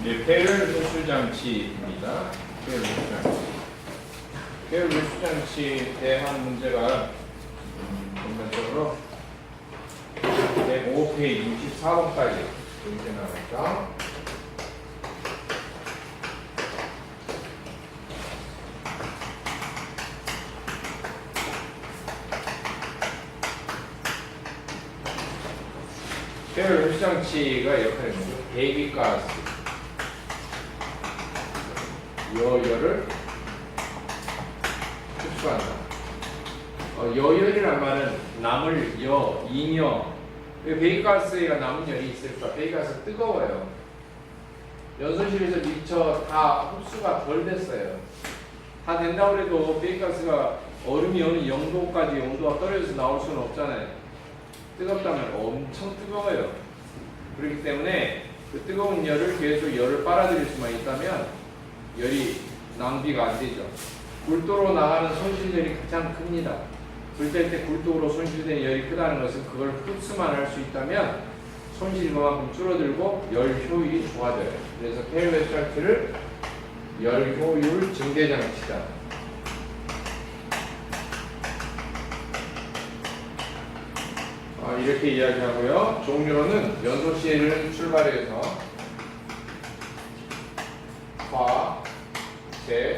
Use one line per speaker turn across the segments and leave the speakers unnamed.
네, 배열 누출 장치입니다. 배열 누출 장치. 배열 누출 장치에 대한 문제가 전반적으로 105페이지 64번까지 이렇게 나왔죠. 배열 누출 장치가 역할이 뭐죠? 배기가스 여열을 흡수한다. 여열이란 말은 남을 잉여. 배기가스가 남은 열이 있을까? 배기가스가 뜨거워요. 연소실에서 미처 다 흡수가 덜 됐어요. 다 된다고 해도 배기가스가 얼음이 어느 영도까지 온도가 떨어져서 나올 수는 없잖아요. 뜨겁다면 엄청 뜨거워요. 그렇기 때문에 그 뜨거운 열을 계속 열을 빨아들일 수만 있다면 열이 낭비가 안 되죠. 굴도로 나가는 손실열이 가장 큽니다. 불 뗄 때 굴도로 손실된 열이 크다는 것은 그걸 흡수만 할 수 있다면 손실이 그만큼 줄어들고 열 효율이 좋아져요. 그래서 폐열 장치를 열 효율 증대 장치다. 이렇게 이야기하고요. 종류로는 연소시에는 출발해서 화, 재,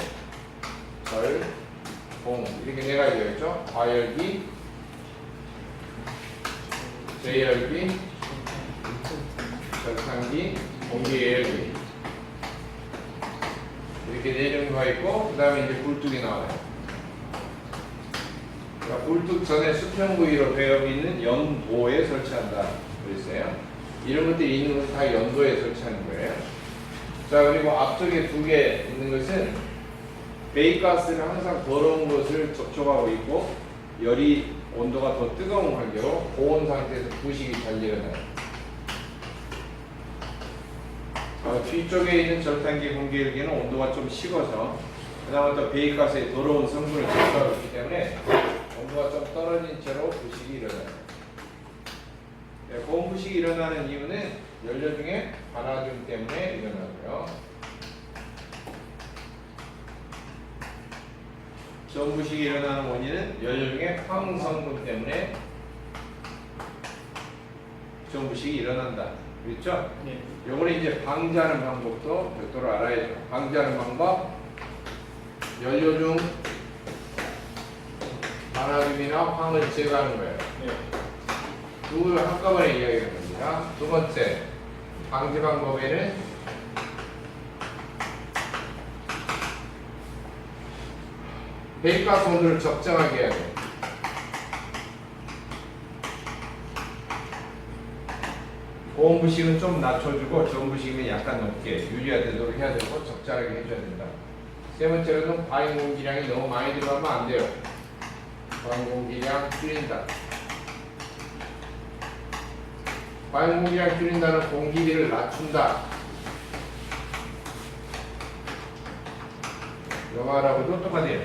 절, 공 이렇게 네 가지였죠. 과열기, 재열기, 절상기, 공기예열기 이렇게 네 종류가 있고 그 다음에 이제 굴뚝이 나와요. 그러니까 굴뚝 전에 수평 부위로 되어 있는 연도에 설치한다 그랬어요. 이런 것들이 있는 것은 다 연도에 설치하는 거예요. 자, 그리고 앞쪽에 두 개 있는 것은 배기가스를 항상 더러운 것을 접촉하고 있고 열이 온도가 더 뜨거운 환경으로 고온 상태에서 부식이 잘 일어나요. 뒤쪽에 있는 절단기 공기열기는 온도가 좀 식어서 그다음부터 배기가스의 더러운 성분을 접촉하고 있기 때문에 온도가 좀 떨어진 채로 부식이 일어나요. 고온 부식이 일어나는 이유는 연료 중에 반화균 때문에 일어나고요. 저온부식이 일어나는 원인은 연료 중에 황성분 때문에 저온부식이 일어난다. 그렇죠? 네. 요거는 이제 방지하는 방법도 별도로 알아야죠. 방지하는 방법, 연료 중 반화균이나 황을 제거하는 거예요. 네. 두 한꺼번에 이야기하는 겁니다. 두 번째, 방지 방법에는 배기가스 온도를 적정하게 해야 돼요. 고온부식은 좀 낮춰주고 저온부식은 약간 높게 유지가 되도록 해야 되고 적절하게 해줘야 된다. 세 번째로는 과잉 공기량이 너무 많이 들어가면 안 돼요. 과잉 공기량 줄인다. 과잉 공기량 줄인다는 공기비를 낮춘다. 영화라고도 똑같아요.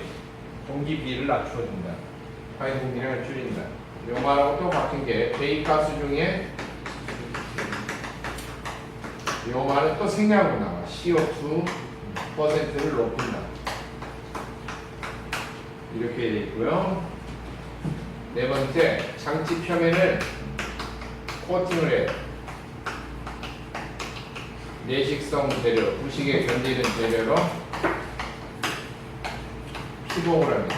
공기비를 낮춰준다. 과잉 공기량을 줄인다. 영화라고 또 같은 게 배기가스 중에 영화는 또 생략으로 나와. CO2%를 높인다. 이렇게 되어 있고요. 네 번째, 장치 표면을 코팅을 해요. 내식성 재료, 부식에 견디는 재료로 시공을 합니다.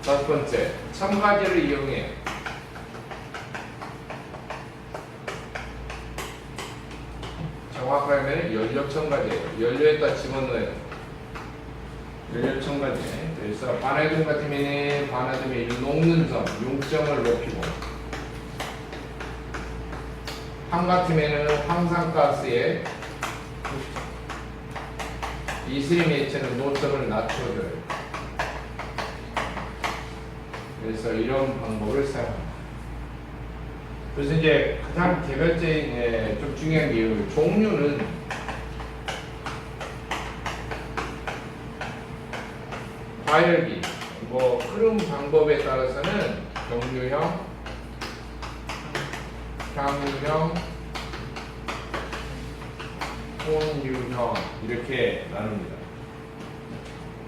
다섯 번째, 첨가제를 이용해 정확하게 연료 첨가제예요. 연료에다 집어넣어요. 연료 첨가제. 그래서 반화균 같으면 반화균의 녹는 점, 용점을 높이고, 황 같으면 황산가스의 이슬림 액체는 노점을 낮춰줘요. 그래서 이런 방법을 사용합니다. 그래서 이제 가장 개별적인 좀 중요한 게 종류는 과열기, 흐름 방법에 따라서는 경류형, 향유형, 혼유형 이렇게 나눕니다.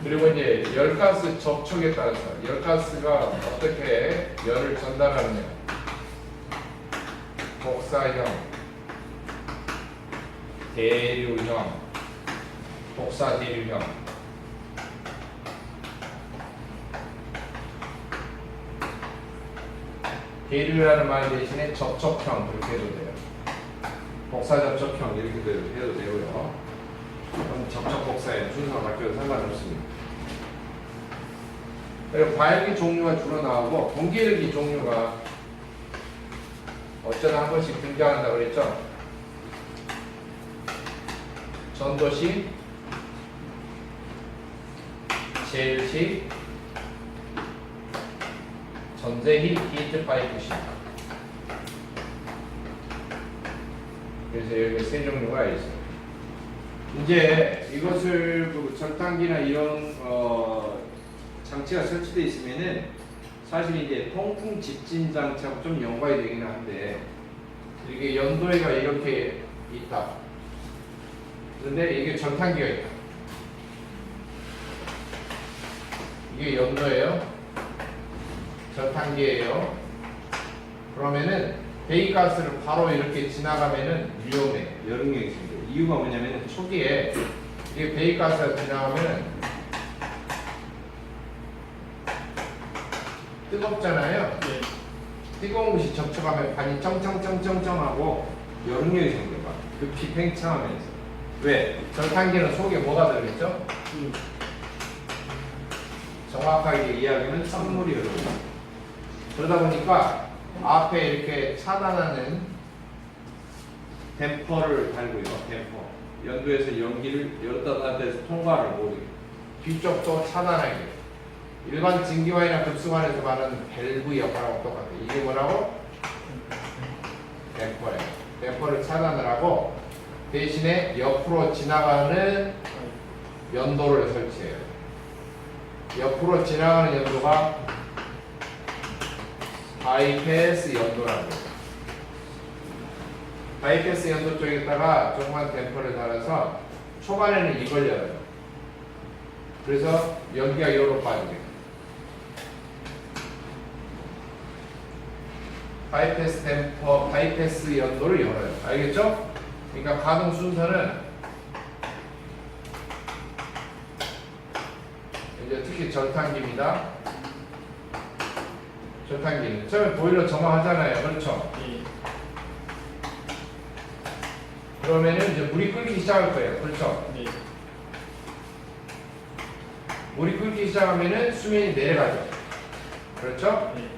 그리고 이제 열가스 접촉에 따라서 열가스가 어떻게 열을 전달하느냐. 복사형, 대류형, 복사 대류형. 대류라는 말 대신에 접촉형 그렇게 해도 돼요. 복사 접촉형 이렇게 해도 되고요. 그럼 접촉 복사에 순서가 바뀌어도 상관없습니다. 그리고 발기 종류가 주로 나오고 공기열기 종류가 어쩌다 한 번씩 등장한다고 그랬죠? 전도식, 제일식, 전자식, 히트 파이프식. 그래서 여기 세 종류가 있어요. 이제 이것을 그 절단기나 이런 장치가 설치되어 있으면은 사실 이제 통풍 집진 장치하고 좀 연관이 되기는 한데 이게 연도회가 이렇게 있다. 그런데 이게 절단기가 있다. 이게 연도예요. 절단기예요. 그러면은 배기가스를 바로 이렇게 지나가면은 위험해. 열응력이 있습니다. 이유가 뭐냐면은 초기에 이게 배기가스가 지나가면은 뜨겁잖아요.
네.
뜨거운 것이 접촉하면 반이 쩡쩡쩡쩡쩡하고 열응력이 생겨봐. 급히 팽창하면서. 왜? 절단기는 속에 뭐가 들어있죠? 정확하게 이야기하면 썸물이 흐르고. 그러다 보니까 앞에 이렇게 차단하는 댐퍼를 달고요. 댐퍼. 연도에서 연기를 열었다 닫았다 해서 통과를 못하게. 뒤쪽도 차단하게. 일반 증기관이나 급수관에서 말하는 밸브 역할하고 똑같아요. 이게 뭐라고? 댐퍼예요. 댐퍼를 차단을 하고 대신에 옆으로 지나가는 연도를 설치해요. 옆으로 지나가는 연도가 바이패스 연도라고 해요. 바이패스 연도 쪽에다가 조그만 댐퍼를 달아서 초반에는 이걸 열어요. 그래서 연기가 이리로 빠지게. 바이패스 댐퍼, 바이패스 연도를 열어요. 알겠죠? 그러니까 가동 순서는 이제 특히 절탄기입니다. 절탄기는 처음에 보일러 점화하잖아요. 그렇죠?
네.
그러면은 이제 물이 끓기 시작할 거예요. 그렇죠?
네.
물이 끓기 시작하면은 수면이 내려가죠. 그렇죠?
네.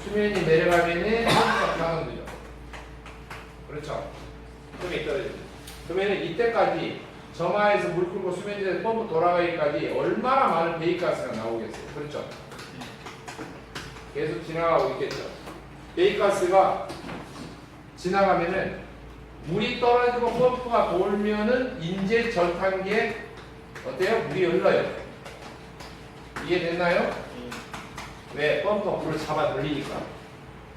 수면이 내려가면은 펌프가 가동되죠. 그렇죠? 수면이 떨어지죠. 그러면은 이때까지 점화에서 물 끓고 수면이 돼서 펌프 돌아가기까지 얼마나 많은 배기가스가 나오겠어요. 그렇죠? 계속 지나가고 있겠죠. 배기가스가 지나가면은 물이 떨어지고 펌프가 돌면은 인제 절단기에 어때요? 물이 흘러요. 이해됐나요? 왜? 펌프가 물을 잡아 돌리니까.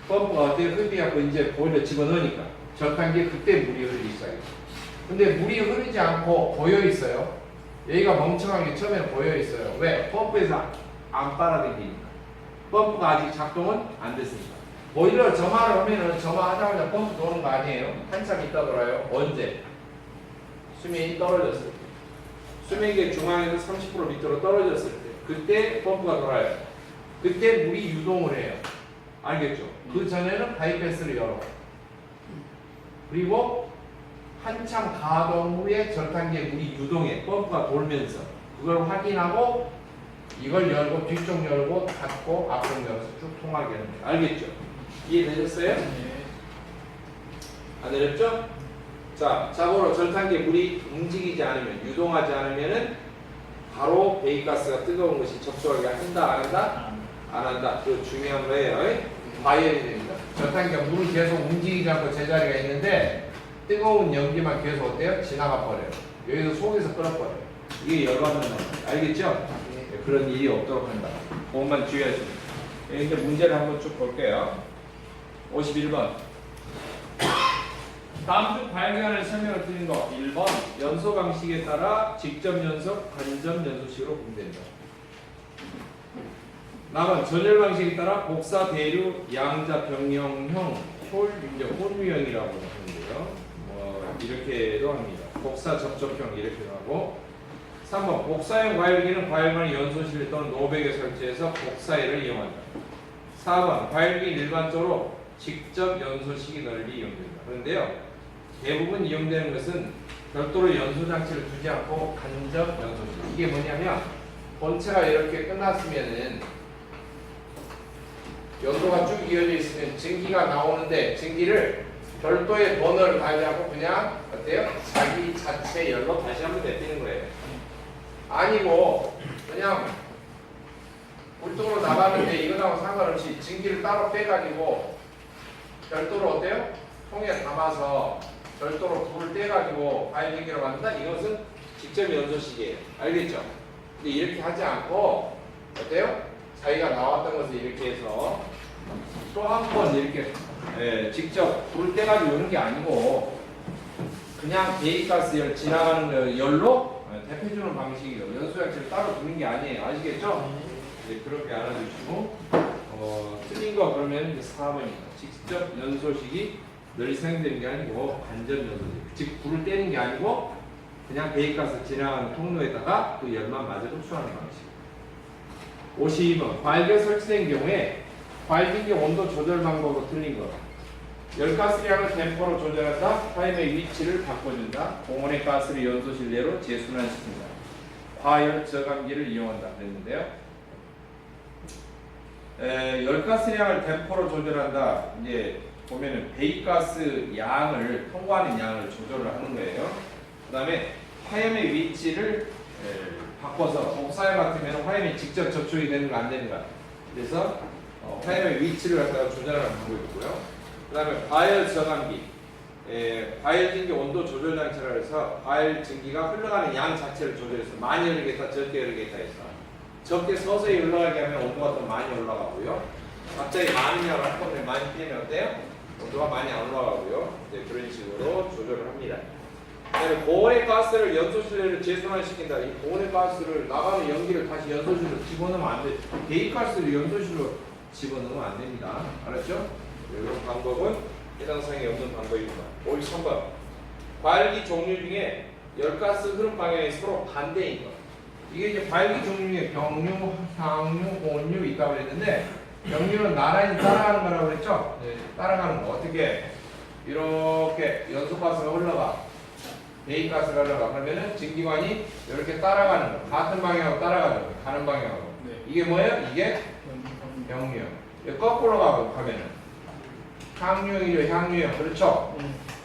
펌프가 어때요? 흡입하고 이제 보일러 집어넣으니까. 절단기에 그때 물이 흐르기 시작해요. 근데 물이 흐르지 않고 고여 있어요. 여기가 멍청하게 처음에는 고여 있어요. 왜? 펌프에서 안 빨아들이니까. 펌프가 아직 작동은 안 됐으니까. 보일러 점화를 하면은 점화하자마자 펌프 도는 거 아니에요? 한참 있다 돌아요. 언제? 수면이 떨어졌을 때. 수면계 중앙에서 30% 밑으로 떨어졌을 때. 그때 펌프가 돌아요. 그때 물이 유동을 해요. 알겠죠? 그 전에는 바이패스를 열어. 그리고 한참 가동 후에 절단기에 물이 유동해. 펌프가 돌면서. 그걸 확인하고 이걸 열고 뒤쪽 열고 닫고 앞쪽 열어서 쭉 통하게 하는 거예요. 알겠죠? 이해되셨어요?
네.
안 어렵죠? 자, 참고로 절단기에 물이 움직이지 않으면, 유동하지 않으면은 바로 배기가스가 뜨거운 것이 접촉하게 한다, 안 한다? 안 한다. 그 중요한 거예요. 과열이 됩니다. 절단기가 물을 계속 움직이지 않고 제자리가 있는데 뜨거운 연기만 계속 어때요? 지나가 버려요. 여기서 속에서 끓어버려요. 이게 열받는다. 알겠죠? 네, 그런 일이 없도록 한다. 그것만 주의하시면. 이제 문제를 한번 쭉 볼게요. 51번. 다음 중 발견을 설명을 드린 거 1번 연소 방식에 따라 직접 연소, 간접 연소식으로 구분된다. 다음은 전열 방식에 따라 복사, 대류, 양자, 병영형, 효율, 혼유형이라고 하는데요. 이렇게도 합니다. 복사, 접촉형 이렇게도 하고 3번 복사형 과열기는 과열관의 연소실 또는 노백에 설치해서 복사열을 이용한다. 4번 과열기는 일반적으로 직접 연소식이 널리 이용된다. 그런데요. 대부분 이용되는 것은 별도로 연소 장치를 두지 않고 간접 연소식. 이게 뭐냐면 본체가 이렇게 끝났으면은 연도가 쭉 이어져 있으면 증기가 나오는데 증기를 별도의 번호를 달지 않고 그냥 어때요? 자기 자체 열로 다시 한번 내피는 거예요. 아니고 그냥 물통으로 나가는데 이거하고 상관없이 증기를 따로 빼가지고 별도로 어때요? 통에 담아서 별도로 불을 떼가지고 과열증기로 만든다? 이것은 직접 연소식이에요. 알겠죠? 근데 이렇게 하지 않고 어때요? 자기가 나왔던 것을 이렇게 해서 또 한 번 이렇게 직접 불 떼가지고 이런 게 아니고 그냥 배기가스 열 지나가는 열로 대표주는 방식이에요. 연소장치를 따로 두는 게 아니에요. 아시겠죠? 그렇게 알아주시고 틀린 거 그러면 이제 4번입니다. 직접 연소식이 늘 사용되는 게 아니고 간접 연소식. 즉 불을 떼는 게 아니고 그냥 배기가스 지나가는 통로에다가 그 열만 마저 흡수하는 방식. 52번 과열기가 설치된 경우에 과열기 온도 조절 방법으로 틀린 거. 열가스량을 템포로 조절한다. 타임의 위치를 바꿔준다. 공원의 가스를 연소실 내로 재순환시킨다. 과열 저감기를 이용한다. 그랬는데요. 열가스량을 템포로 조절한다. 이제 보면은 배기가스 양을 통과하는 양을 조절을 하는 거예요. 그 다음에 화염의 위치를 바꿔서 복사열 같으면 화염이 직접 접촉이 되는가 안 되는가. 그래서 화염의 위치를 갖다가 조절하는 방법이 있고요. 그 다음에 과열 저감기, 과열 증기 온도 조절 장치라 해서 과열 증기가 흘러가는 양 자체를 조절해서 많이 흐르겠다, 적게 흐르겠다 해서 적게 서서히 흘러가게 하면 온도가 더 많이 올라가고요. 갑자기 많은 양을 한꺼번에 많이 빼면 어때요? 온도가 많이 안 올라가고요. 이제 그런 식으로 조절을 합니다. 고온의 가스를 연소실로 재순환시킨다. 이 고온의 가스를 나가는 연기를 다시 연소실로 집어넣으면 안 돼. 배기가스를 연소실로 집어넣으면 안 됩니다. 알았죠? 이런 방법은 해당사항이 없는 방법입니다. 53번 과열기 종류 중에 열가스 흐름 방향이 서로 반대인 것. 이게 이제 과열기 종류 중에 병류, 향류, 온류 있다고 그랬는데 병류는 나란히 따라가는 거라고 그랬죠? 네. 따라가는 거. 어떻게? 이렇게 연소가스가 흘러가. 배기가스가 흘러가. 그러면은 증기관이 이렇게 따라가는 거. 같은 방향으로 따라가는 거. 가는 방향으로. 네. 이게 뭐예요? 이게 병류. 거꾸로 가면은 향유형이죠. 향유형. 그렇죠?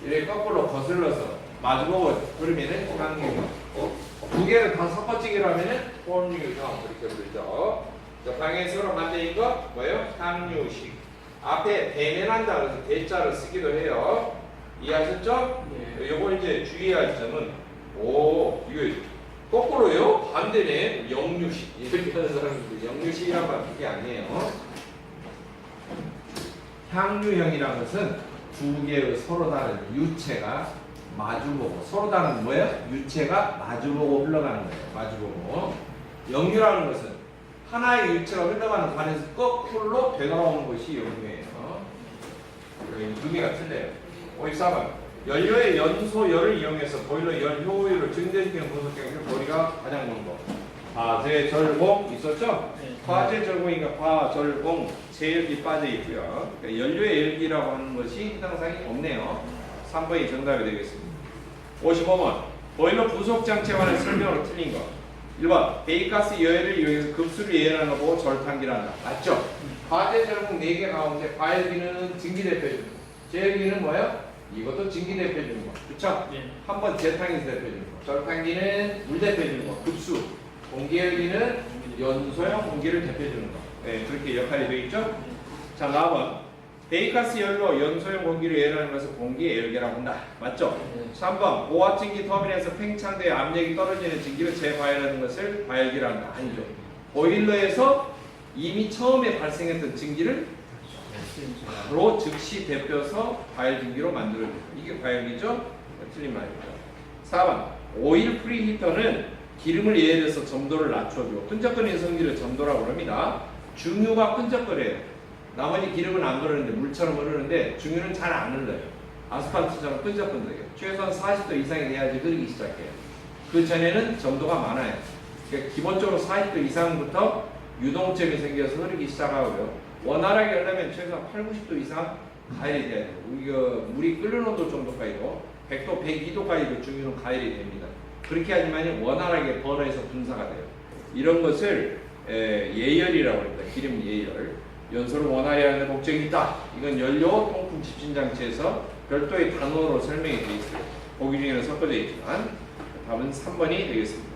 이렇게 거꾸로 거슬러서 마주보고 그러면은 향유형. 두 개를 다 섞어치기로 하면은 혼유형. 그렇게 부르죠. 방향이 서로 반대인 거 뭐예요? 향유식. 앞에 대면한다 그래서 대자를 쓰기도 해요. 이해하셨죠? 네. 요거 이제 주의할 점은 이거 거꾸로요? 반대네. 역류식. 이렇게 하는 사람들 역류식이란 말 그게 아니에요. 향유형이라는 것은 두 개의 서로 다른 유체가 마주보고 서로 다른 뭐예요? 유체가 마주보고 흘러가는 거예요. 마주보고. 역류라는 것은 하나의 유체가 흘러가는 관에서 거꾸로 되돌아오는 것이 역류예요. 의미가 틀려요. 54번 연료의 연소열을 이용해서 보일러 열 효율을 증대시키는 분석 경우에 머리가 가장 먼 거. 화재 절공 있었죠? 네. 화재 절공이니까 화절공 제열기 빠져 있고요. 그러니까 연료의 열기라고 하는 것이 해당사항이 없네요. 3번이 정답이 되겠습니다. 55번 보일러 부속 장치에 관한 설명으로 틀린 거. 1번 배기가스 여열을 이용해서 급수를 예열하는 거 보고 절탄기를 한다. 맞죠? 화재 절공 4개 가운데 과열기는 증기 대표해주는 거. 제열기는 뭐예요? 이것도 증기 대표해주는 거. 그쵸? 네. 한번 재탕기에서 대표해주는 거. 절탄기는 물 대표해주는 거. 급수. 공기열기는 연소형 공기를 대표해주는 거. 네, 그렇게 역할이 되어 있죠? 자, 다음은 배기가스 열로 연소형 공기를 예열하는 것을 공기의 열기라고 한다. 맞죠? 3번 고압증기 터빈에서 팽창되어 압력이 떨어지는 증기를 재과열하는 것을 과열기라고 한다. 아니죠. 보일러에서 이미 처음에 발생했던 증기를 바로 즉시 데펴서 과일 증기로 만들어줘요. 이게 과일이죠? 틀린 말입니다. 4번 오일 프리히터는 기름을 예열해서 점도를 낮춰주고 끈적거리는 성질을 점도라고 합니다. 중유가 끈적거려요. 나머지 기름은 안 그러는데 물처럼 흐르는데 중유는 잘 안 흘러요. 아스팔트처럼 끈적끈적해요. 최소한 40도 이상이 돼야지 흐르기 시작해요. 그 전에는 점도가 많아요. 그러니까 기본적으로 40도 이상부터 유동점이 생겨서 흐르기 시작하고요. 원활하게 하려면 최소한 8, 90도 이상 가열이 돼야 돼요. 이거 물이 끓는 온도 정도까지도 100도, 102도까지도 중유는 가열이 됩니다. 그렇게 하지만 원활하게 버너에서 분사가 돼요. 이런 것을 예열이라고 합니다. 기름 예열. 연소를 원활히 하는 목적이 있다. 이건 연료 통풍 집진 장치에서 별도의 단어로 설명이 되어 있어요. 보기 중에는 섞어져 있지만 답은 3번이 되겠습니다.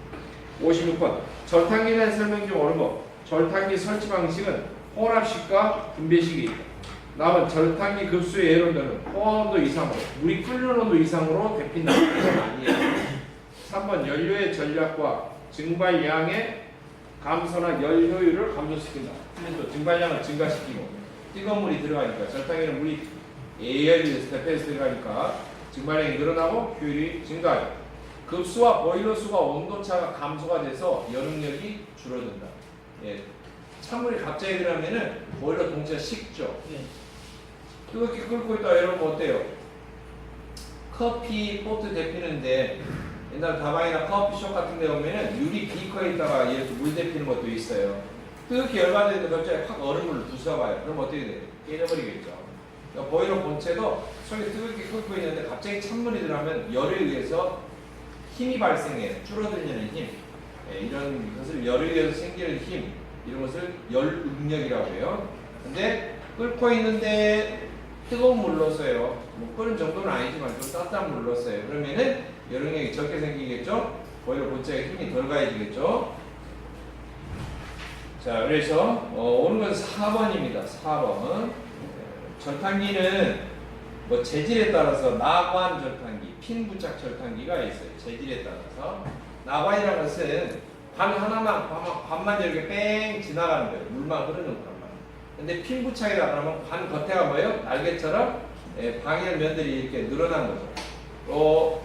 56번 절탄기에 대한 설명 중 옳은 것. 절탄기 설치 방식은 혼합식과 분배식이 있다. 다음은 절탄기 급수의 예론자는 포항온도 이상으로 물이 끓는 온도 이상으로 데핀다. 이건 아니에요. 3번 연료의 전략과 증발량의 감소나 열 효율을 감소시킨다. 또 증발량을 증가시키고 뜨거운 물이 들어가니까 절탄기는 물이 예열이 스텝에서 들어가니까 증발량이 늘어나고 효율이 증가해요. 급수와 보일러 수가 온도차가 감소가 돼서 여름력이 줄어든다. 예. 찬물이 갑자기 들어가면은 보일러 동체가 식죠. 뜨겁게 끓고 있다 이러면 어때요? 커피 포트 데피는데 옛날 다방이나 커피숍 같은 데 보면은 유리 비커에 있다가 이렇게 물 데피는 것도 있어요. 뜨겁게 열받는데 갑자기 확 얼음물을 부숴봐요. 그럼 어떻게 돼요? 깨져버리겠죠. 그러니까 보일러 본체도 속에 뜨겁게 끓고 있는데 갑자기 찬물이 들어가면 열에 의해서 힘이 발생해요. 줄어들려는 힘. 예, 이런 것을 열에 의해서 생기는 힘. 이런 것을 열응력이라고 해요. 근데 끓고 있는데 뜨거운 물 넣었어요. 뭐 끓은 정도는 아니지만 좀 따뜻한 물 넣었어요. 그러면은 열응력이 적게 생기겠죠? 보일러 본체에 힘이 덜 가해지겠죠? 자, 그래서 오는 건 4번입니다. 4번. 절탄기는 뭐 재질에 따라서 나관 절탄기, 핀 부착 절탄기가 있어요. 재질에 따라서. 나관이라는 것은 관 하나만, 관만 이렇게 뺑 지나가는 거예요. 물만 흐르는 관만. 근데 핀 부착이라 그러면 관 겉에가 뭐예요? 날개처럼 방열 면들이 이렇게 늘어난 거죠.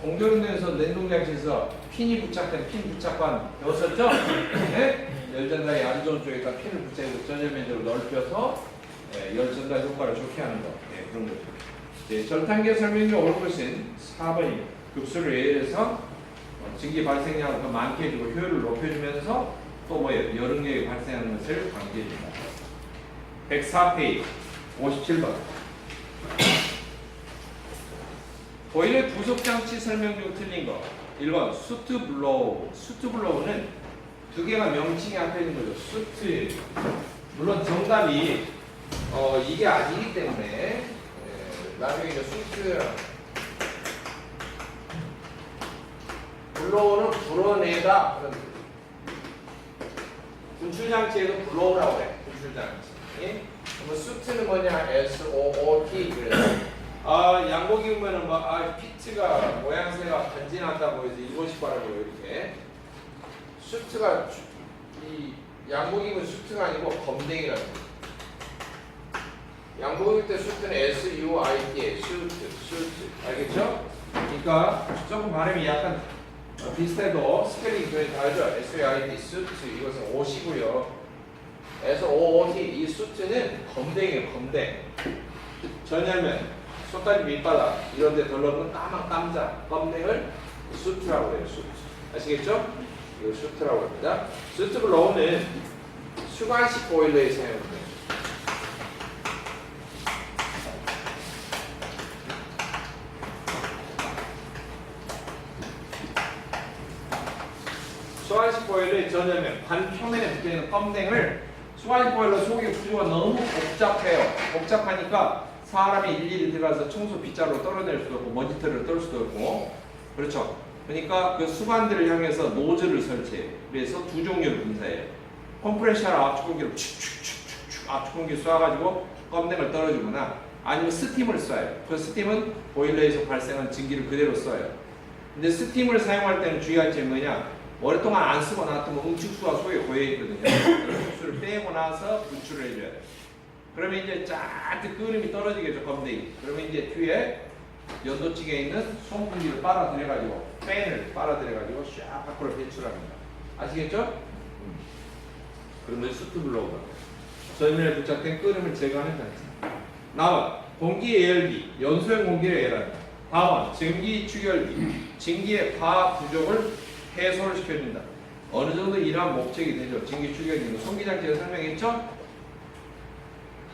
공조운동에서 냉동장치에서 핀이 부착된 핀 부착관 배웠었죠? 네? 열전달이 안 좋은 쪽에다 핀을 부착해서 전열면적을 넓혀서 열전달 효과를 좋게 하는 거. 그런 거죠. 절탄기의 설명이 옳은 것은 4번입니다. 급수를 예열해서 증기 발생량을 더 많게 해주고 효율을 높여주면서 또 뭐예요? 여름력이 발생하는 것을 방지해준다. 104페이지 57번 보일러 부속장치 설명 중 틀린 거 1번 수트 블로우. 수트 블로우는 두 개가 명칭이 앞에 있는 거죠. 수트. 물론 정답이 이게 아니기 때문에 나중에 이제 수트 블로우는 불어내다. 분출장치에도 블로우라고 해. 분출장치. 그러면 수트는 뭐냐? SOOT. 그래서 양복이 보면은 피트가 모양새가 간지났다고 해서 일본식 발음으로 이렇게. 수트가 이 양복 입은 수트가 아니고 검댕이라는 거예요. 양복 입을 때 수트는 SUIT, 수트. 알겠죠? 그러니까 조금 발음이 약간 비슷해도 스펠링이 거의 다르죠. SUIT, 수트. 이것은 옷이고요. SOOT, 이 수트는 검댕이에요. 검댕. 전열면, 손다리 밑바닥 이런 데 덜러붙는 까만 깜자 검댕을 수트라고 해요. 수트. 아시겠죠? 이거 수트라고 합니다. 수트 블로우는 수관식 보일러에 사용됩니다. 수관식 보일러의 전열면 관 표면에 붙어있는 검댕을 수관식 보일러 속의 구조가 너무 복잡해요. 복잡하니까 사람이 일일이 들어가서 청소 빗자루로 떨어낼 수도 없고 먼지털을 떨 수도 없고 그렇죠. 그러니까 그 수관들을 향해서 노즐을 설치해요. 그래서 두 종류를 분사해요. 컴프레셔 압축공기를 축축축축 압축공기 쏴가지고 껌댕을 떨어주거나 아니면 스팀을 쏴요. 그 스팀은 보일러에서 발생한 증기를 그대로 쏴요. 근데 스팀을 사용할 때는 주의할 점이 뭐냐? 오랫동안 안 쓰고 놔두면 응축수가 속에 고여있거든요. 응축수를 빼고 나서 분출을 해줘야 돼요. 그러면 이제 잔뜩 끓음이 떨어지겠죠, 건데기. 그러면 이제 뒤에 연도찌개에 있는 송풍기를 빨아들여가지고, 팬을 빨아들여가지고 샥 밖으로 배출합니다. 아시겠죠? 그러면 수트블로우가 전면에 부착된 끓음을 제거하는 장치. 다음, 공기 예열기, 연소형 공기를 예열한다. 다음, 증기 추결기, 증기의 파 부족을 해소를 시켜준다. 어느 정도 이러한 목적이 되죠. 증기 추결기는 송기장치가 설명했죠?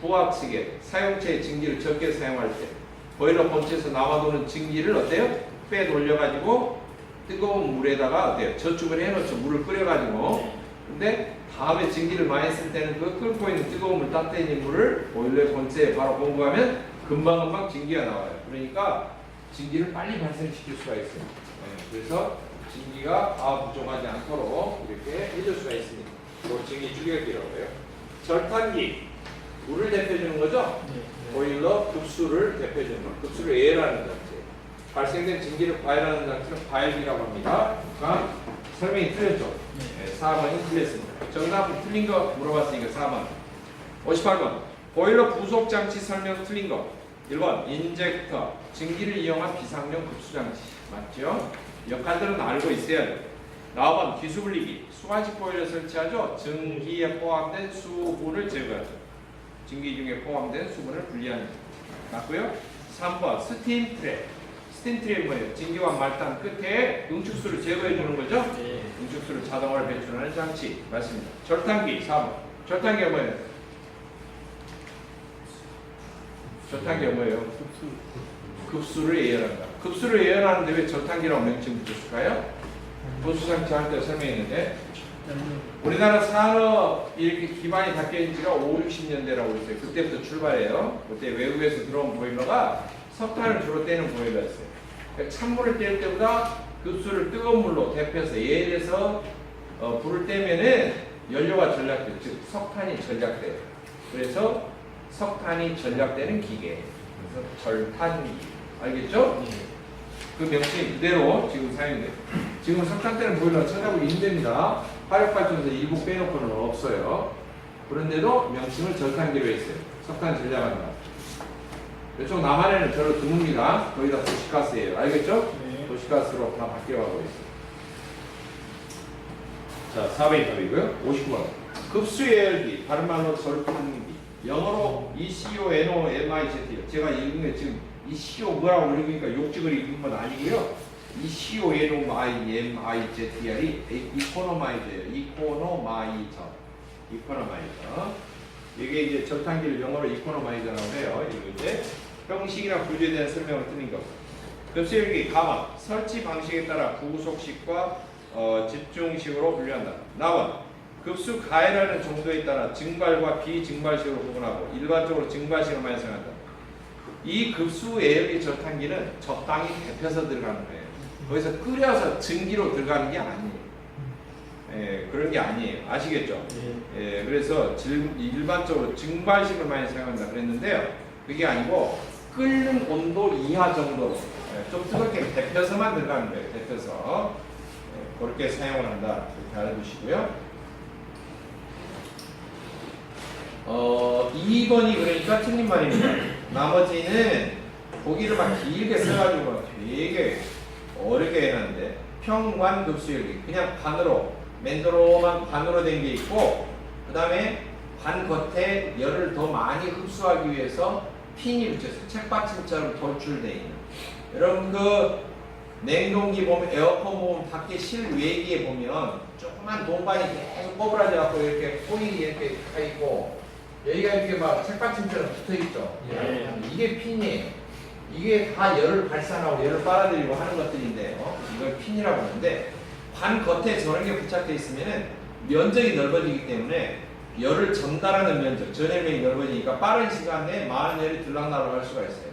부압식에 사용체의 증기를 적게 사용할 때 보일러 본체에서 남아도는 증기를 어때요? 빼돌려가지고 뜨거운 물에다가 어때요? 저축을 해놓죠. 물을 끓여가지고. 근데 다음에 증기를 많이 쓸 때는 그 끓고 있는 뜨거운 물, 따뜻해진 물을 보일러 본체에 바로 공부하면 금방금방 증기가 나와요. 그러니까 증기를 빨리 발생시킬 수가 있어요. 네, 그래서 증기가 다 부족하지 않도록 이렇게 해줄 수가 있습니다. 그걸 증기 추결기라고 해요. 절탄기, 물을 데펴주는 거죠? 보일러 급수를 데펴주는 거. 급수를 예열하는 장치. 발생된 증기를 과열하는 장치는 과열기라고 합니다. 그러니까 설명이 틀렸죠? 네, 4번이 틀렸습니다. 정답은 틀린 거 물어봤으니까 4번. 58번. 보일러 부속 장치 설명 틀린 거. 1번. 인젝터. 증기를 이용한 비상용 급수 장치. 맞죠? 역할들은 알고 있어야 돼요. 4번. 기수분리기. 수화식 보일러 설치하죠? 증기에 포함된 수분을 제거하죠. 증기 중에 포함된 수분을 분리하는 거. 맞고요. 3번. 스팀 트랩. 스팀 트랩이 뭐예요? 증기와 말단 끝에 응축수를 제거해 주는 거죠?
네.
응축수를 자동으로 배출하는 장치. 맞습니다. 절탄기 4번. 절탄기가 뭐예요? 절탄기가 뭐예요? 급수를 예열한다. 급수를 예열하는데 왜 절탄기라고 명칭 붙였을까요? 보수장치 할 때 설명했는데 우리나라 산업 이렇게 기반이 닦여진 지가 5, 60년대라고 있어요. 그때부터 출발해요. 그때 외국에서 들어온 보일러가 석탄을 주로 떼는 보일러였어요. 그러니까 찬물을 뗄 때보다 급수를 뜨거운 물로 데펴서 예열해서 불을 떼면은 연료가 전략돼요. 즉 석탄이 전략돼요. 그래서 석탄이 전략되는 기계. 그래서 절탄기. 알겠죠? 그 명칭이 그대로 지금 사용돼요. 지금 석탄 떼는 보일러 찾아보기 힘듭니다. 화력발전소 일부 빼놓고는 없어요. 그런데도 명칭을 절탄기로 했어요. 석탄 전략한다. 이쪽 남한에는 저를 드뭅니다. 거의 다 도시가스예요. 알겠죠?
네.
도시가스로 다 바뀌어가고 있어요. 자, 4번이 답이고요. 59번. 급수 예열기, 다른 말로 절탄기. 영어로 ECONOMIZ. 제가 읽은 게 지금 ECO 뭐라고 읽으니까 욕직을 읽은 건 아니고요. ECONOMIZR이 이코노마이저예요. 이코노마이저. 이게 이제 절탄기를 영어로 이코노마이저라고 해요. 이거 이제 형식이나 구조에 대한 설명을 드린 거. 급수열기 가만 설치 방식에 따라 부속식과 집중식으로 분류한다. 나원 급수 가열하는 정도에 따라 증발과 비증발식으로 구분하고 일반적으로 증발식을 많이 사용한다. 이 급수 예열기 절탄기는 적당히 데펴서 들어가는 거예요. 거기서 끓여서 증기로 들어가는 게 아니에요. 예, 그런 게 아니에요. 아시겠죠? 예, 그래서 일반적으로 증발식을 많이 사용한다 그랬는데요. 그게 아니고 끓는 온도 이하 정도로 좀 뜨겁게 데펴서만 들어가는 거예요. 데펴서 그렇게 사용을 한다. 그렇게 알아두시고요. 2번이 그러니까 틀린 말입니다. 나머지는 보기를 막 길게 써가지고 되게 어렵게 해놨는데 평관급수열기 그냥 반으로 맨도로만 반으로 된 게 있고 그 다음에 반 겉에 열을 더 많이 흡수하기 위해서 핀이 붙여서 책받침처럼 돌출되어 있는 여러분 그 냉동기 보면 에어컨 보면 밖에 실외기에 보면 조그만 동반이 계속 꼬부라져 갖고 이렇게 코일이 이렇게 가 있고 여기가 이렇게 막 책받침처럼 붙어 있죠. 이게 핀이에요. 이게 다 열을 발산하고 열을 빨아들이고 하는 것들인데요. 이걸 핀이라고 하는데 반 겉에 저런 게 부착되어 있으면은 면적이 넓어지기 때문에 열을 전달하는 면적, 전열면이 넓어지니까 빠른 시간 내에 많은 열이 들락날락할 수가 있어요.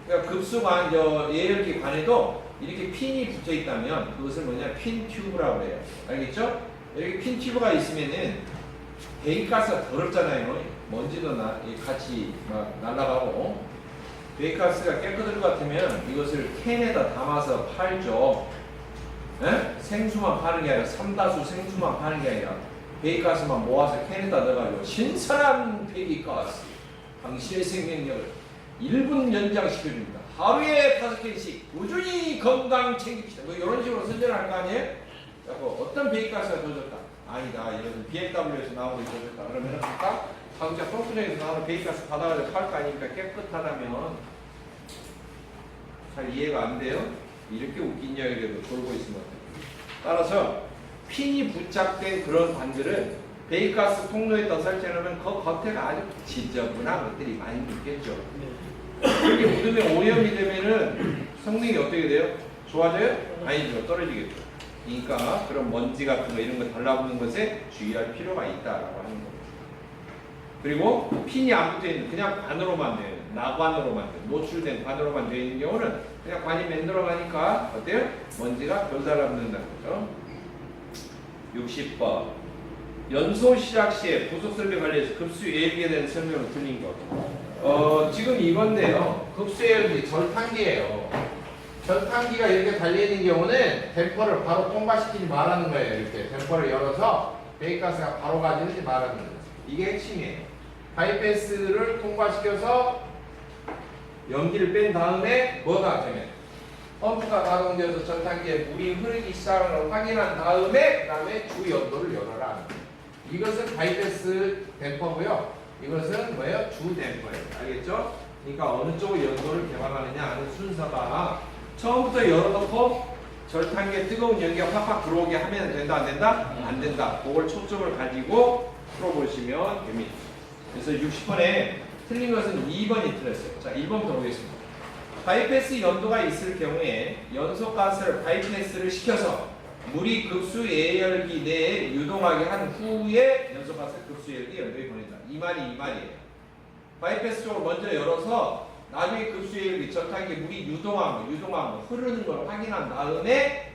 그러니까 급수관, 예열기 관에도 이렇게 핀이 붙어 있다면 그것을 뭐냐 핀 튜브라고 해요. 알겠죠? 이렇게 핀 튜브가 있으면은 배기가스가 더럽잖아요. 먼지도 같이 막 날아가고 배기가스가 깨끗할 것 같으면 이것을 캔에다 담아서 팔죠. 에? 생수만 파는 게 아니라 삼다수 생수만 파는 게 아니라 배기가스만 모아서 캔에다 넣어가지고 신선한 배기가스
당신의 생명력을 1분 연장시켜줍니다. 하루에 5캔씩 꾸준히 건강 챙깁시다. 뭐 이런 식으로 선전을 할 거 아니에요? 그래서 어떤 배기가스가 더 좋다? 아니다. 이것은 BMW에서 나오는 게 더 좋다. 그러면 아까 자동차 펌프장에서 나오는 배기가스 받아가지고 팔 거 아니니까 깨끗하다면 잘 이해가 안 돼요? 이렇게 웃긴 이야기라도 돌고 있으면 어떡해요? 따라서 핀이 부착된 그런 관들은 배기가스 통로에다 설치하면 그 겉에가 아주 지저분한 것들이 많이 묻겠죠. 그렇게 묻으면 오염이 되면은 성능이 어떻게 돼요? 좋아져요? 아니죠. 떨어지겠죠. 그러니까 그런 먼지 같은 거 이런 거 달라붙는 것에 주의할 필요가 있다라고 하는 겁니다. 그리고 핀이 안 붙어 있는 그냥 관으로만 되어 있는 나관으로만 되어 노출된 관으로만 되어 있는 경우는 그냥 관이 맨들어 가니까 어때요? 먼지가 덜 달라붙는다는 거죠. 60번 연소 시작 시에 부속 설비 관리에서 급수 예비에 대한 설명을 드린 것. 지금 이건데요. 급수 예비 절탄기예요. 절탄기가 이렇게 달려있는 경우는 댐퍼를 바로 통과시키지 말라는 거예요. 이렇게 댐퍼를 열어서 배기가스가 바로 가지지 말라는 거예요. 이게 핵심이에요. 바이패스를 통과시켜서 연기를 뺀 다음에 뭐가 되면 펌프가 가동되어서 절탄기에 물이 흐르기 시작하는 걸 확인한 다음에 그 다음에 주 연도를 열어라. 이것은 바이패스 댐퍼고요. 이것은 뭐예요? 주 댐퍼예요. 알겠죠? 그러니까 어느 쪽으로 연도를 개방하느냐 하는 순서가 처음부터 열어놓고 절탄기에 뜨거운 연기가 팍팍 들어오게 하면 된다 안 된다? 안 된다. 그걸 초점을 가지고 풀어보시면 됩니다. 그래서 60번에 틀린 것은 2번이 틀렸어요. 자, 1번부터 보겠습니다. 바이패스 연도가 있을 경우에 연소가스를 바이패스를 시켜서 물이 급수 예열기 내에 유동하게 한 후에 연소가스를 급수 예열기 연도에 보낸다. 이 말이에요. 바이패스 쪽을 먼저 열어서 나중에 급수 예열기 절탄기에 물이 유동한 거 흐르는 걸 확인한 다음에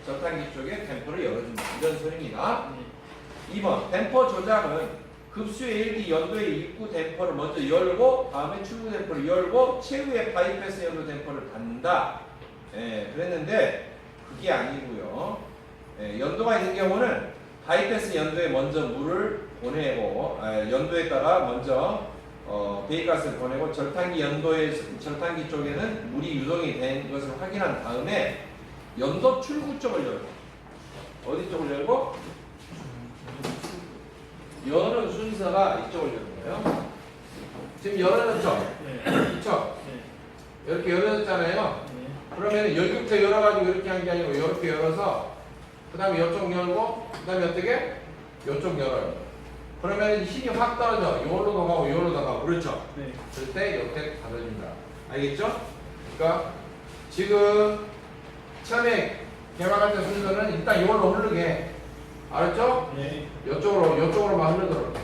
절탄기 쪽에 댐퍼를 열어준다. 이런 소리입니다. 2번 댐퍼 조작은 급수 예열기 연도의 입구 댐퍼를 먼저 열고 다음에 출구 댐퍼를 열고 최후의 바이패스 연도 댐퍼를 닫는다. 그랬는데 그게 아니고요. 연도가 있는 경우는 바이패스 연도에 먼저 물을 보내고 연도에다가 먼저 배기가스를 보내고 절탄기 쪽에는 물이 유동이 된 것을 확인한 다음에 연도 출구 쪽을 열고 어디 쪽을 열고? 여는 순서가 이쪽을 여는 거예요. 지금 열어놨죠? 그렇죠? 이렇게 열어놨잖아요. 그러면 여기부터 열어가지고 이렇게 한 게 아니고 이렇게 열어서 그 다음에 이쪽 열고 그 다음에 어떻게? 이쪽 열어요. 그러면 힘이 확 떨어져. 요로도 가고 요로도 가고 그렇죠? 그럴 때 이렇게 닫아준다. 알겠죠? 그러니까 지금 처음에 개방할 때 순서는 일단 이걸로 흐르게 알았죠? 이쪽으로만 흐르도록 해.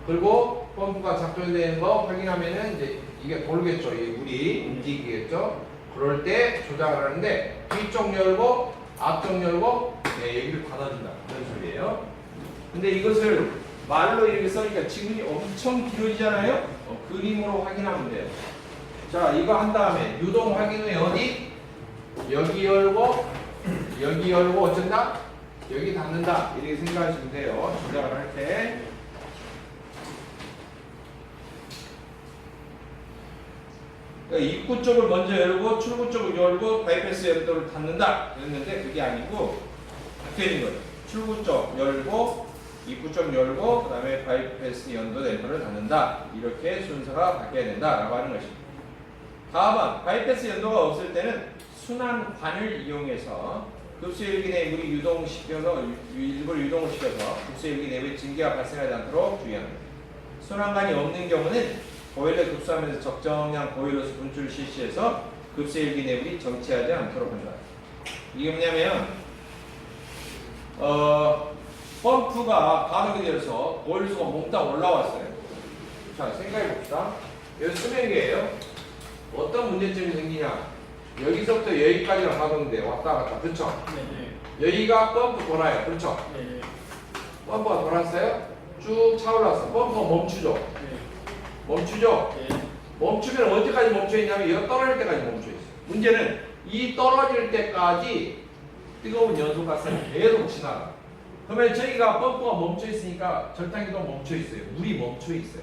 그리고 펌프가 작동되는 거 확인하면은 이제 이게 돌겠죠. 이 물이 움직이겠죠. 그럴 때 조작을 하는데 뒤쪽 열고 앞쪽 열고 여기를 닫아준다. 그런 소리예요. 근데 이것을 말로 이렇게 써니까 지금이 엄청 길어지잖아요. 그림으로 확인하면 돼요. 자, 이거 한 다음에 유동 확인 후에 어디? 여기 열고 여기 열고 어쩐다? 여기 닫는다. 이렇게 생각하시면 돼요. 조작을 할 때. 그러니까 입구 쪽을 먼저 열고 출구 쪽을 열고 바이패스 연도를 닫는다. 그랬는데 그게 아니고 바뀌어진 거죠. 출구 쪽 열고 입구 쪽 열고 그 다음에 바이패스 연도 댐퍼를 닫는다. 이렇게 순서가 바뀌어야 된다라고 하는 것입니다. 4번 바이패스 연도가 없을 때는 순환관을 이용해서 급수열기 내에 물이 유동시켜서 일부러 유동을 시켜서 급수열기 내부에 증기가 발생하지 않도록 주의합니다. 순환관이 없는 경우는 보일러 급수하면서 적정량 보일러수 분출을 실시해서 급수열기 내부이 정체하지 않도록 한다. 이게 뭐냐면 펌프가 가동이 되어서 보일러수가 몽땅 올라왔어요. 자, 생각해 봅시다. 여기 수맥이에요. 어떤 문제점이 생기냐? 여기서부터 여기까지가 가동돼 왔다 갔다. 그렇죠? 여기가 펌프 돌아요. 그렇죠? 펌프가 돌았어요. 쭉 차올랐어. 펌프가 멈추죠? 멈추죠? 멈추면 언제까지 멈춰있냐면 이거 떨어질 때까지 멈춰있어요. 문제는 이 떨어질 때까지 뜨거운 연소가스가 계속 지나가. 그러면 저희가 펌프가 멈춰있으니까 절단기도 멈춰있어요. 물이 멈춰있어요.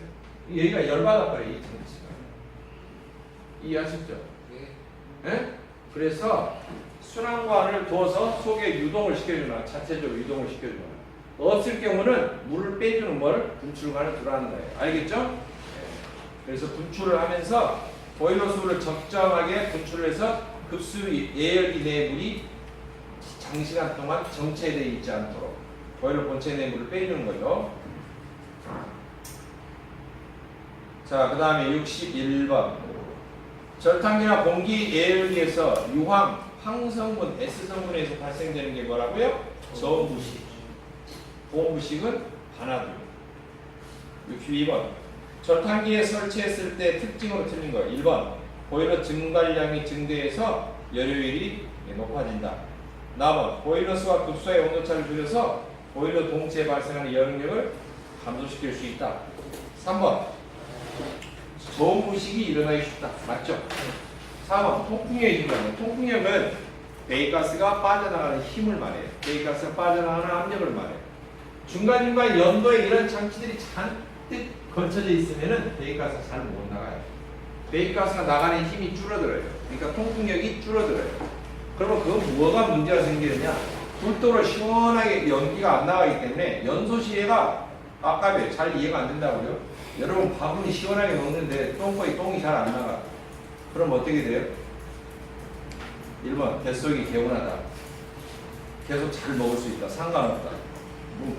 여기가 열받아버려요. 이 장치가. 이해하셨죠? 예? 그래서 순환관을 둬서 속에 유동을 시켜주나 자체적으로 유동을 시켜주나 없을 경우는 물을 빼주는 뭘 분출관을 두라는 거예요. 알겠죠? 예. 그래서 분출을 하면서 보일러 수를 적정하게 분출을 해서 급수 예열기 내 물이 장시간 동안 정체되어 있지 않도록 보일러 본체 내 물을 빼주는 거죠. 자, 그 다음에 61번. 절탕기나 공기 예열기에서 유황, 황성분, S성분에서 발생되는 게 뭐라고요? 저음부식. 고음부식은 반화두. 62번. 절탕기에 설치했을 때 특징으로 틀린 거. 1번. 보일러 증발량이 증대해서 열효율이 높아진다. 나번. 보일러수와 급수의 온도차를 줄여서 보일러 동체에 발생하는 열응력을 감소시킬 수 있다. 3번. 저음부식이 일어나기 쉽다. 맞죠? 4번. 통풍력이 중요합니다. 통풍력은 배기가스가 빠져나가는 힘을 말해요. 배기가스가 빠져나가는 압력을 말해요. 중간중간 연도에 이런 장치들이 잔뜩 걸쳐져 있으면은 배기가스가 잘 못 나가요. 배기가스가 나가는 힘이 줄어들어요. 그러니까 통풍력이 줄어들어요. 그러면 그건 뭐가 문제가 생기느냐? 불도로 시원하게 연기가 안 나가기 때문에 연소 시에가 아까 잘 이해가 안 된다고요? 여러분 밥은 시원하게 먹는데 똥꼬에 똥이 잘 안 나가. 그럼 어떻게 돼요? 1번 뱃속이 개운하다. 계속 잘 먹을 수 있다. 상관없다.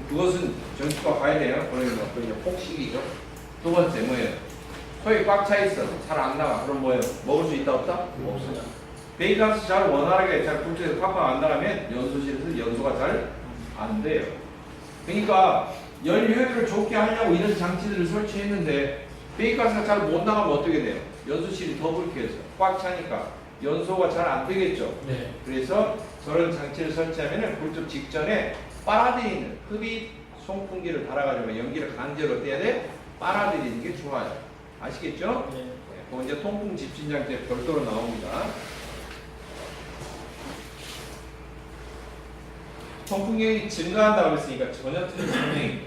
그것은 정치과 가야 돼요. 그러니까 폭식이죠. 두 번째 뭐예요? 속이 꽉 차 있어. 잘 안 나가. 그럼 뭐예요? 먹을 수 있다 없다? 없어요. 배기가스 잘 원활하게 잘 불켜서 팍팍 안 나가면 연소실에서 연소가 잘 안 돼요. 그러니까 열 효율을 좋게 하려고 이런 장치들을 설치했는데 배기가스가 잘 못 나가면 어떻게 돼요? 연소실이 더 불켜서 꽉 차니까 연소가 잘 안 되겠죠.
네.
그래서 저런 장치를 설치하면 불쪽 직전에 빨아들이는 흡입 송풍기를 달아가지고 연기를 강제로 떼야 돼. 빨아들이는 게 좋아요. 아시겠죠?
네.
그건 이제 통풍 집진 장치에 별도로 나옵니다. 통풍력이 증가한다고 그랬으니까 전혀 틀린 설명입니다.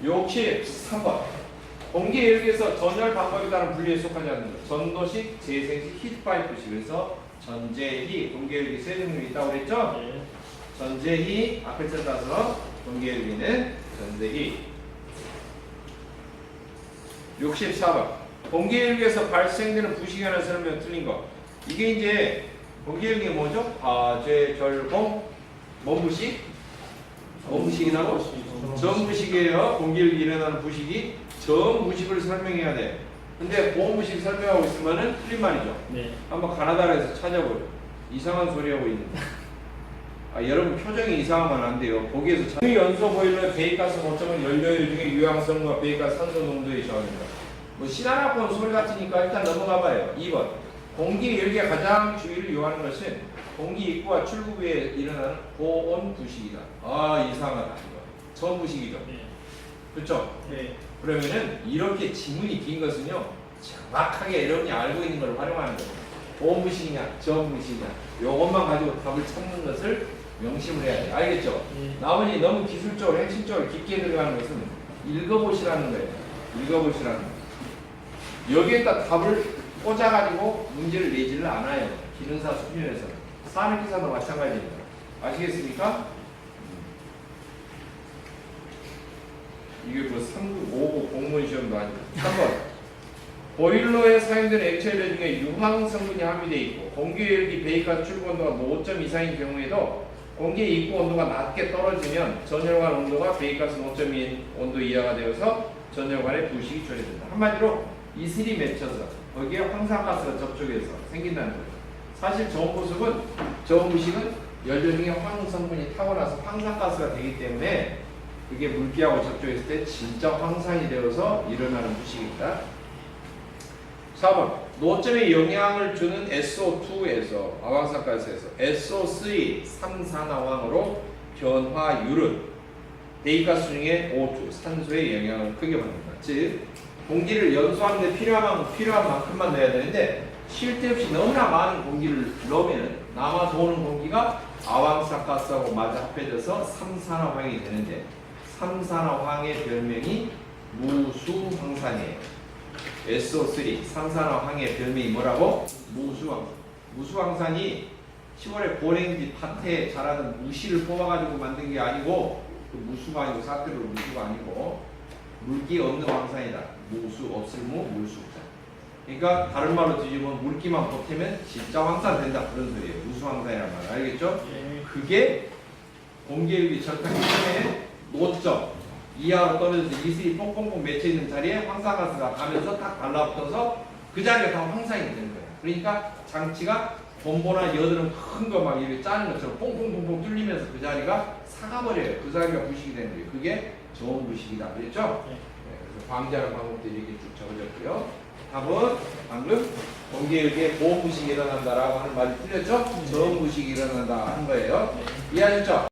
63번. 공기 예열기에서 전열 방법에 따른 분리에 속하지 않는 것. 전도식, 재생식, 히트파이프식. 그래서 전재희, 공기 예열기 세 종류가 있다고 그랬죠?
네.
전재희, 앞에 써서 공기 예열기는 전재희. 64번. 공기 예열기에서 발생되는 부식에 관한 설명 틀린 거. 이게 이제 공기 예열기가 뭐죠? 화재, 절공, 뭔 부식? 뭔 부식이라고? 전부식이에요. 공기를 일어나는 부식이 전부식을 설명해야 돼. 근데 보험부식 설명하고 있으면은 틀린 말이죠.
네.
한번 가나다라에서 찾아보죠. 이상한 소리 하고 있는데. 여러분 표정이 이상하면 안 돼요. 거기에서 연소 보일러의 배기가스 모점은 연료율 중에 유황성과 배기가스 산소 농도에 저항입니다. 뭐 신하나폰 소리 같으니까 일단 넘어가 봐요. 2번. 공기 열기가 가장 주의를 요하는 것은 공기 입구와 출구부에 일어나는 고온 부식이다. 이상하다. 이거. 전부식이죠.
네.
그렇죠?
네.
그러면은 이렇게 지문이 긴 것은요 정확하게 여러분이 알고 있는 걸 활용하는 거예요. 고온부식이냐 저온부식이냐 요것만 가지고 답을 찾는 것을 명심을 해야 돼요. 알겠죠?
네.
나머지 너무 기술적으로 핵심적으로 깊게 들어가는 것은 읽어보시라는 거예요. 읽어보시라는 거예요. 여기에다 답을 꽂아가지고 문제를 내지를 않아요. 기능사 수준에서. 산업기사도 마찬가지입니다. 아시겠습니까? 이게 뭐 3급, 5급 공무원 시험도 아니고. 3번. 보일러에 사용되는 액체들 중에 유황 성분이 함유되어 있고 공기열기 배기가스 출구 온도가 5점 이상인 경우에도 공기 입구 온도가 낮게 떨어지면 전열관 온도가 배기가스 5.2 온도 이하가 되어서 전열관의 부식이 처리된다. 한마디로 이슬이 맺혀서 거기에 황산가스가 접촉해서 생긴다는 거예요. 사실 저온부식은 연료 중에 황 성분이 타고나서 황산가스가 되기 때문에 그게 물기하고 접촉했을 때 진짜 황산이 되어서 일어나는 부식이다. 4번. 노점에 영향을 주는 SO2에서 아황산가스에서 SO3 3산화황으로 변화율은 배기가스 중에 O2 산소의 영향을 크게 받는다. 즉 공기를 연소하는 데 필요한 만큼만 넣어야 되는데 쉴 데 없이 너무나 많은 공기를 넣으면 남아 도는 공기가 아황산가스하고 마주 합해져서 3산화황이 되는데 3산화황의 별명이 무수황산이에요. SO3 산산어항의 별명이 뭐라고? 무수황산. 무수황산이 10월에 고랭지 밭에 자라는 무시를 뽑아가지고 만든 게 아니고 그 무수가 아니고 사태로 무수가 아니고 물기 없는 황산이다. 무수 없을 무 물수자. 그러니까 다른 말로 뒤집으면 물기만 보태면 진짜 황산 된다 그런 소리예요. 무수황산이란 말 알겠죠?
예.
그게 공기율이 절탁 시점에 노점 이하로 떨어져서 이슬이 뽕뽕뽕 맺혀있는 자리에 황산가스가 가면서 딱 달라붙어서 그 자리가 다 황산이 되는 거예요. 그러니까 장치가 봄보나 여드름 큰 거 막 이렇게 짜는 것처럼 뽕뽕뽕뽕 뚫리면서 그 자리가 사가버려요. 그 자리가 부식이 되는 거예요. 그게 저온 부식이다. 그랬죠?
네.
그래서 방지하는 방법들이 이렇게 쭉 적어졌고요. 답은 방금 공기율계 보온 부식이 일어난다라고 하는 말이 틀렸죠? 저온 부식이 일어난다 하는 거예요.
네.
이해하셨죠?